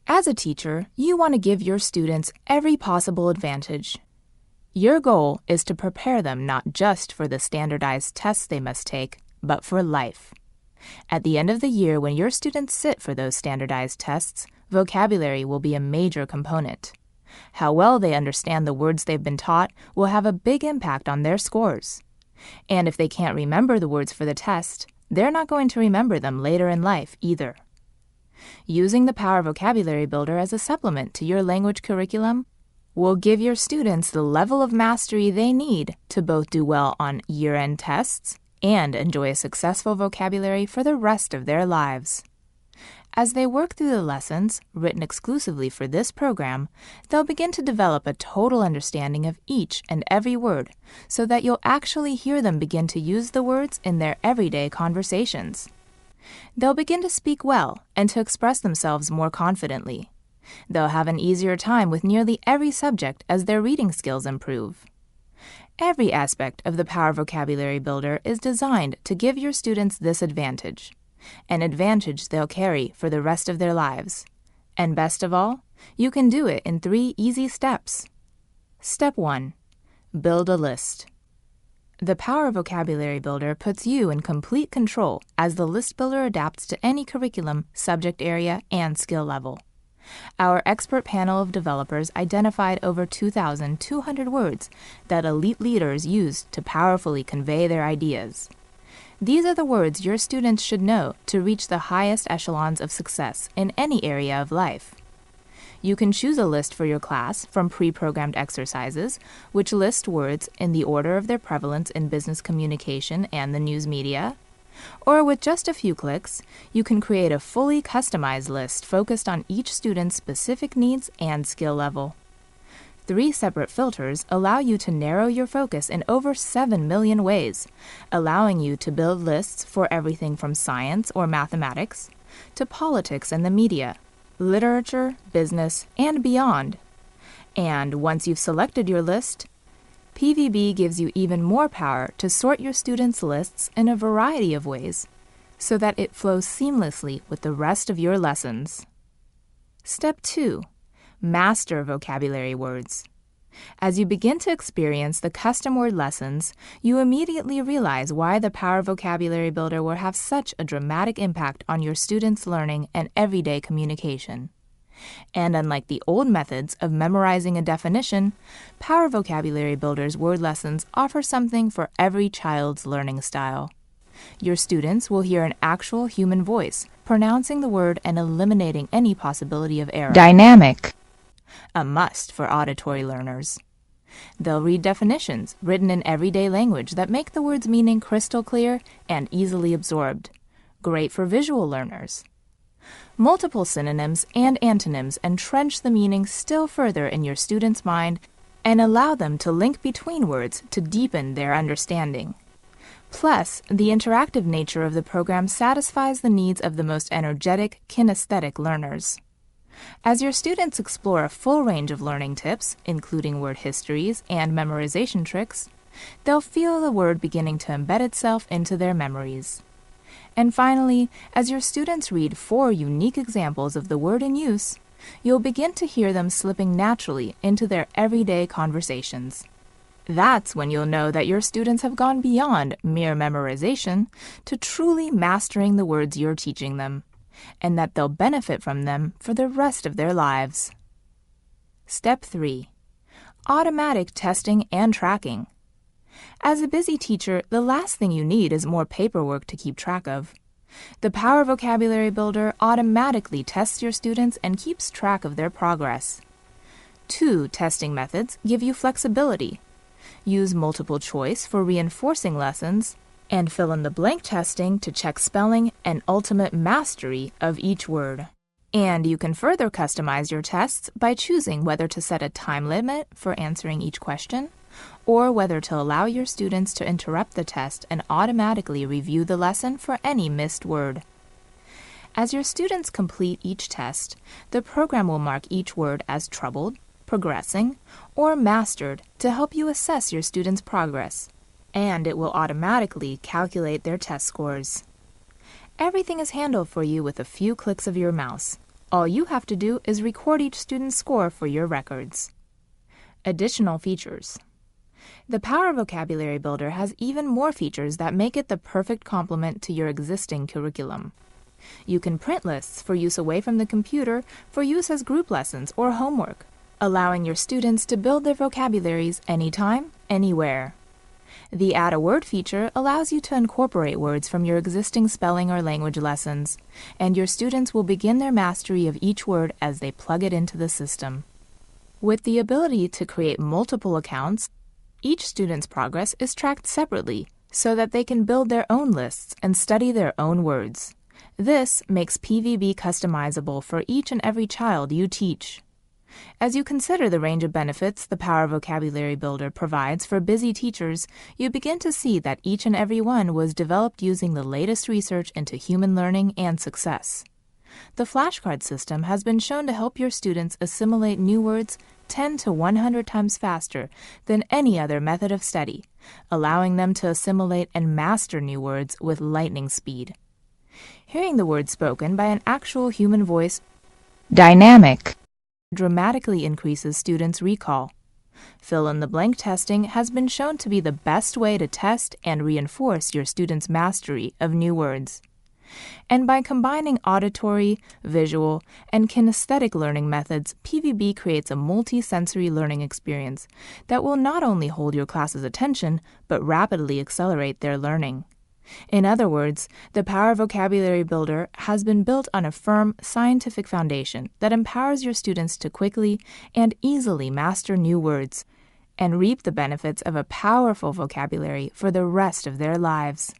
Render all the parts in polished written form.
As a teacher, you want to give your students every possible advantage. Your goal is to prepare them not just for the standardized tests they must take, but for life. At the end of the year, when your students sit for those standardized tests, vocabulary will be a major component. How well they understand the words they've been taught will have a big impact on their scores. And if they can't remember the words for the test, they're not going to remember them later in life either. Using the Power Vocabulary Builder as a supplement to your language curriculum will give your students the level of mastery they need to both do well on year-end tests and enjoy a successful vocabulary for the rest of their lives. As they work through the lessons, written exclusively for this program, they'll begin to develop a total understanding of each and every word so that you'll actually hear them begin to use the words in their everyday conversations. They'll begin to speak well and to express themselves more confidently. They'll have an easier time with nearly every subject as their reading skills improve. Every aspect of the Power Vocabulary Builder is designed to give your students this advantage, an advantage they'll carry for the rest of their lives. And best of all, you can do it in 3 easy steps. Step 1. Build a list. The Power Vocabulary Builder puts you in complete control as the list builder adapts to any curriculum, subject area, and skill level. Our expert panel of developers identified over 2,200 words that elite leaders used to powerfully convey their ideas. These are the words your students should know to reach the highest echelons of success in any area of life. You can choose a list for your class from pre-programmed exercises, which list words in the order of their prevalence in business communication and the news media. Or with just a few clicks, you can create a fully customized list focused on each student's specific needs and skill level. 3 separate filters allow you to narrow your focus in over 7 million ways, allowing you to build lists for everything from science or mathematics to politics and the media, literature, business, and beyond. And once you've selected your list, PVB gives you even more power to sort your students' lists in a variety of ways so that it flows seamlessly with the rest of your lessons. Step 2. Master vocabulary words. As you begin to experience the custom word lessons, you immediately realize why the Power Vocabulary Builder will have such a dramatic impact on your students' learning and everyday communication. And unlike the old methods of memorizing a definition, Power Vocabulary Builder's word lessons offer something for every child's learning style. Your students will hear an actual human voice pronouncing the word and eliminating any possibility of error. Dynamic. A must for auditory learners. They'll read definitions written in everyday language that make the word's meaning crystal clear and easily absorbed. Great for visual learners. Multiple synonyms and antonyms entrench the meaning still further in your students' mind and allow them to link between words to deepen their understanding. Plus, the interactive nature of the program satisfies the needs of the most energetic, kinesthetic learners. As your students explore a full range of learning tips, including word histories and memorization tricks, they'll feel the word beginning to embed itself into their memories. And finally, as your students read 4 unique examples of the word in use, you'll begin to hear them slipping naturally into their everyday conversations. That's when you'll know that your students have gone beyond mere memorization to truly mastering the words you're teaching them, and that they'll benefit from them for the rest of their lives. Step 3. Automatic testing and tracking. As a busy teacher, the last thing you need is more paperwork to keep track of. The Power Vocabulary Builder automatically tests your students and keeps track of their progress. 2 testing methods give you flexibility. Use multiple choice for reinforcing lessons, and fill-in-the-blank testing to check spelling and ultimate mastery of each word. And you can further customize your tests by choosing whether to set a time limit for answering each question, or whether to allow your students to interrupt the test and automatically review the lesson for any missed word. As your students complete each test, the program will mark each word as troubled, progressing, or mastered to help you assess your students' progress, and it will automatically calculate their test scores. Everything is handled for you with a few clicks of your mouse, All you have to do is record each student's score for your records. Additional features. The Power Vocabulary Builder has even more features that make it the perfect complement to your existing curriculum. You can print lists for use away from the computer for use as group lessons or homework, allowing your students to build their vocabularies anytime, anywhere. The Add a Word feature allows you to incorporate words from your existing spelling or language lessons, and your students will begin their mastery of each word as they plug it into the system. With the ability to create multiple accounts, each student's progress is tracked separately so that they can build their own lists and study their own words. This makes PVB customizable for each and every child you teach. As you consider the range of benefits the Power Vocabulary Builder provides for busy teachers, you begin to see that each and every one was developed using the latest research into human learning and success. The flashcard system has been shown to help your students assimilate new words 10 to 100 times faster than any other method of study, allowing them to assimilate and master new words with lightning speed. Hearing the words spoken by an actual human voice, dynamic, dramatically increases students' recall. Fill-in-the-blank testing has been shown to be the best way to test and reinforce your students' mastery of new words. And by combining auditory, visual, and kinesthetic learning methods, PVB creates a multi-sensory learning experience that will not only hold your class's attention, but rapidly accelerate their learning. In other words, the Power Vocabulary Builder has been built on a firm, scientific foundation that empowers your students to quickly and easily master new words and reap the benefits of a powerful vocabulary for the rest of their lives.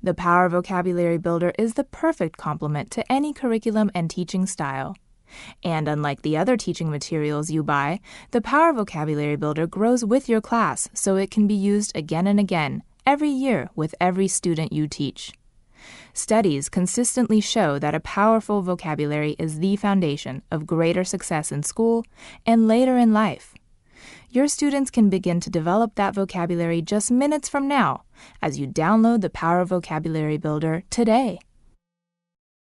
The Power Vocabulary Builder is the perfect complement to any curriculum and teaching style. And unlike the other teaching materials you buy, the Power Vocabulary Builder grows with your class so it can be used again and again, every year with every student you teach. Studies consistently show that a powerful vocabulary is the foundation of greater success in school and later in life. Your students can begin to develop that vocabulary just minutes from now as you download the Power Vocabulary Builder today.